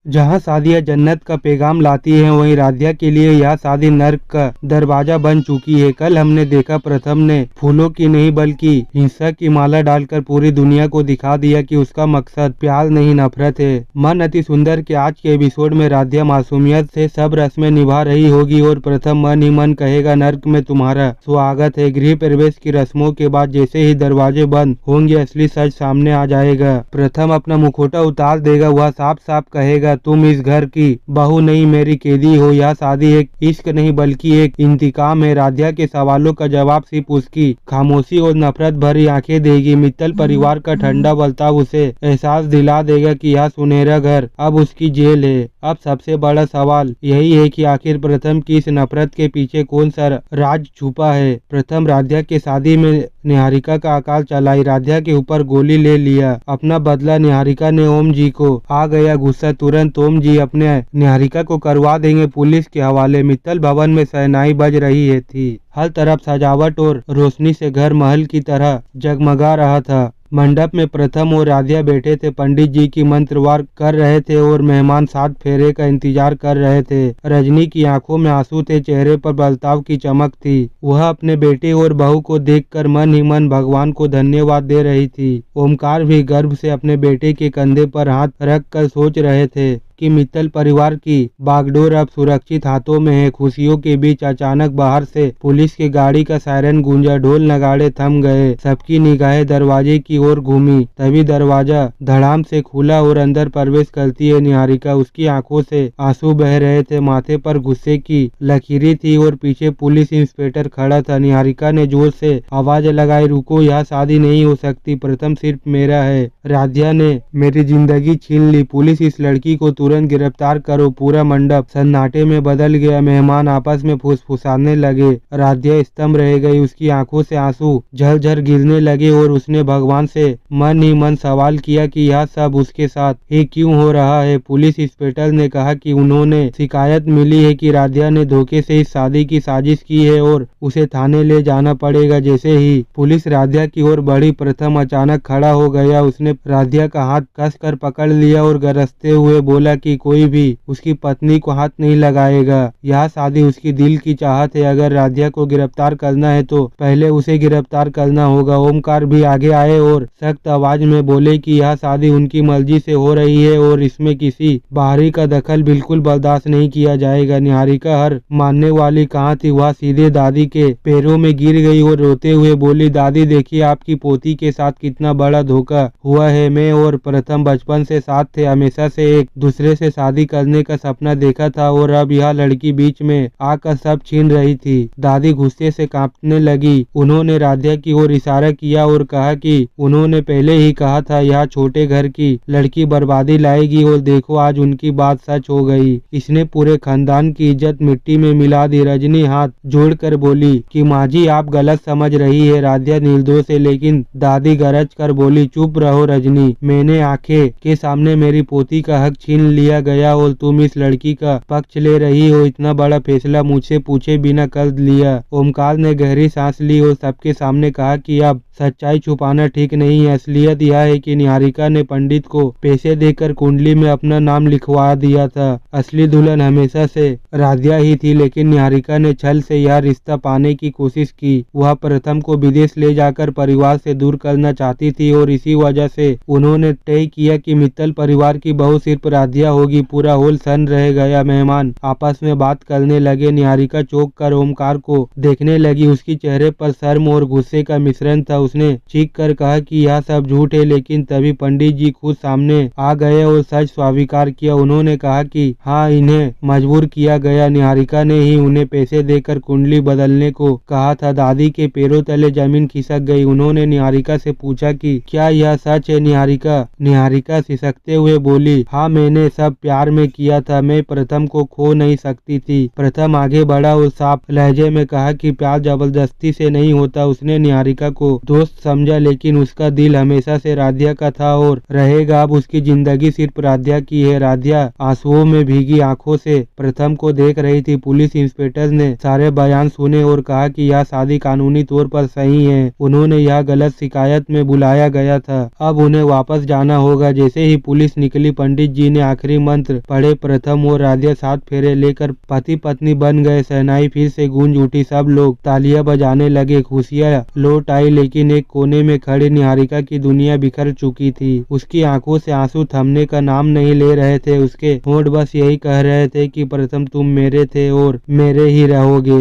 जहाँ शादियाँ जन्नत का पैगाम लाती हैं, वहीं राधिया के लिए यह शादी नर्क का दरवाजा बन चुकी है। कल हमने देखा प्रथम ने फूलों की नहीं बल्कि हिंसा की माला डालकर पूरी दुनिया को दिखा दिया कि उसका मकसद प्यार नहीं नफरत है। मन अति सुंदर के आज के एपिसोड में राधिया मासूमियत से सब रस्में निभा रही होगी और प्रथम मन ही मन कहेगा नर्क में तुम्हारा स्वागत है। गृह प्रवेश की रस्मों के बाद जैसे ही दरवाजे बंद होंगे असली सच सामने आ जाएगा। प्रथम अपना मुखौटा उतार देगा, वह साफ साफ कहेगा तुम इस घर की बहू नहीं मेरी कैदी हो। यह शादी एक इश्क नहीं बल्कि एक इंतकाम है। राधिया के सवालों का जवाब सिर्फ उसकी खामोशी और नफरत भरी आंखें देगी। मित्तल परिवार का ठंडा बर्ताव उसे एहसास दिला देगा कि यह सुनहरा घर अब उसकी जेल है। अब सबसे बड़ा सवाल यही है कि आखिर प्रथम की इस नफरत के पीछे कौन सा राज छुपा है। प्रथम राधिया के शादी में निहारिका का अकाल चलाई, राधिया के ऊपर गोली ले लिया, अपना बदला निहारिका ने ओम जी को। आ गया गुस्सा तुरंत, ओम जी अपने निहारिका को करवा देंगे पुलिस के हवाले। मित्तल भवन में शहनाई बज रही थी, हर तरफ सजावट और रोशनी से घर महल की तरह जगमगा रहा था। मंडप में प्रथम और राधिया बैठे थे, पंडित जी की मंत्रवार कर रहे थे और मेहमान 7 फेरे का इंतजार कर रहे थे। रजनी की आंखों में आंसू थे, चेहरे पर बलताव की चमक थी। वह अपने बेटे और बहू को देखकर मन ही मन भगवान को धन्यवाद दे रही थी। ओमकार भी गर्व से अपने बेटे के कंधे पर हाथ रख कर सोच रहे थे कि मित्तल परिवार की बागडोर अब सुरक्षित हाथों में है। खुशियों के बीच अचानक बाहर से पुलिस की गाड़ी का सायरन गूंजा, ढोल नगाड़े थम गए, सबकी निगाहें दरवाजे की ओर घूमी। तभी दरवाजा धड़ाम से खुला और अंदर प्रवेश करती है निहारिका। उसकी आंखों से आंसू बह रहे थे, माथे पर गुस्से की लकीरें थी और पीछे पुलिस इंस्पेक्टर खड़ा था। निहारिका ने जोर से आवाज लगाई, रुको, यह शादी नहीं हो सकती, प्रथम सिर्फ मेरा है। राधिया ने मेरी जिंदगी छीन ली, पुलिस इस लड़की को तुरंत गिरफ्तार करो। पूरा मंडप सन्नाटे में बदल गया, मेहमान आपस में फुसफुसाने लगे। राधिया स्तंभ रह गई, उसकी आंखों से आंसू झरझर गिरने लगे और उसने भगवान से मन ही मन सवाल किया कि यह सब उसके साथ ही क्यों हो रहा है। पुलिस इंस्पेक्टर ने कहा कि उन्होंने शिकायत मिली है कि राधिया ने धोखे से इस शादी की साजिश की है और उसे थाने ले जाना पड़ेगा। जैसे ही पुलिस राधिया की ओर बढ़ी, प्रथम अचानक खड़ा हो गया। उसने राधिया का हाथ कसकर पकड़ लिया और गरजते हुए बोला कि कोई भी उसकी पत्नी को हाथ नहीं लगाएगा। यह शादी उसकी दिल की चाहत है, अगर राधिया को गिरफ्तार करना है तो पहले उसे गिरफ्तार करना होगा। ओमकार भी आगे आए और सख्त आवाज में बोले कि यह शादी उनकी मर्जी से हो रही है और इसमें किसी बाहरी का दखल बिल्कुल बर्दाश्त नहीं किया जाएगा। निहारिका हर मानने वाली कहाँ थी, वह सीधे दादी के पैरों में गिर गई और रोते हुए बोली, दादी देखिए आपकी पोती के साथ कितना बड़ा धोखा हुआ है। मैं और प्रथम बचपन से साथ थे, हमेशा से एक दूसरे से शादी करने का सपना देखा था और अब यह लड़की बीच में आकर सब छीन रही थी। दादी गुस्से से कांपने लगी। उन्होंने राधिया की ओर इशारा किया और कहा कि उन्होंने पहले ही कहा था यह छोटे घर की लड़की बर्बादी लाएगी और देखो आज उनकी बात सच हो गई। इसने पूरे खानदान की इज्जत मिट्टी में मिला दी। रजनी हाथ जोड़कर बोली कि माँ जी आप गलत समझ रही है, राधिया निर्दोष है। लेकिन दादी गरज कर बोली, चुप रहो रजनी, मैंने आंखें के सामने मेरी पोती का हक छीन लिया गया और तुम इस लड़की का पक्ष ले रही हो। इतना बड़ा फैसला मुझसे पूछे बिना कर लिया। ओमकार ने गहरी सांस ली और सबके सामने कहा कि अब सच्चाई छुपाना ठीक नहीं है। असलियत यह है कि निहारिका ने पंडित को पैसे देकर कुंडली में अपना नाम लिखवा दिया था। असली दुल्हन हमेशा से राधिया ही थी, लेकिन निहारिका ने छल से यह रिश्ता पाने की कोशिश की। वह प्रथम को विदेश ले जाकर परिवार से दूर करना चाहती थी और इसी वजह से उन्होंने तय किया कि मित्तल परिवार की बहू सिर्फ राधिया होगी। पूरा हॉल सन्न रह गया, मेहमान आपस में बात करने लगे। निहारिका चौंक कर ओमकार को देखने लगी, उसकी चेहरे पर शर्म और गुस्से का मिश्रण था। उसने चीख कर कहा कि यह सब झूठ है, लेकिन तभी पंडित जी खुद सामने आ गए और सच स्वीकार किया। उन्होंने कहा कि हाँ, इन्हें मजबूर किया गया, निहारिका ने ही उन्हें पैसे देकर कुंडली बदलने को कहा था। दादी के पैरों तले जमीन खिसक गई। उन्होंने निहारिका से पूछा कि क्या यह सच है। निहारिका सिसकते हुए बोली, हाँ मैंने सब प्यार में किया था, मैं प्रथम को खो नहीं सकती थी। प्रथम आगे बढ़ा और साफ लहजे में कहा कि प्यार जबरदस्ती से नहीं होता। उसने निहारिका को दोस्त समझा, लेकिन उसका दिल हमेशा से राधिया का था और रहेगा। अब उसकी जिंदगी सिर्फ राधिया की है। राधिया आंसुओं में भीगी आंखों से प्रथम को देख रही थी। पुलिस इंस्पेक्टर ने सारे बयान सुने और कहा कि यह शादी कानूनी तौर पर सही है। उन्होंने यह गलत शिकायत में बुलाया गया था, अब उन्हें वापस जाना होगा। जैसे ही पुलिस निकली, पंडित जी ने आखिरी आखिरी मंत्र पढ़े प्रथम और राधिया 7 फेरे लेकर पति पत्नी बन गए। शहनाई फिर से गूंज उठी, सब लोग तालियां बजाने लगे, खुशियां लौट आई। लेकिन एक कोने में खड़ी निहारिका की दुनिया बिखर चुकी थी। उसकी आंखों से आंसू थमने का नाम नहीं ले रहे थे। उसके होंठ बस यही कह रहे थे कि प्रथम तुम मेरे थे और मेरे ही रहोगे।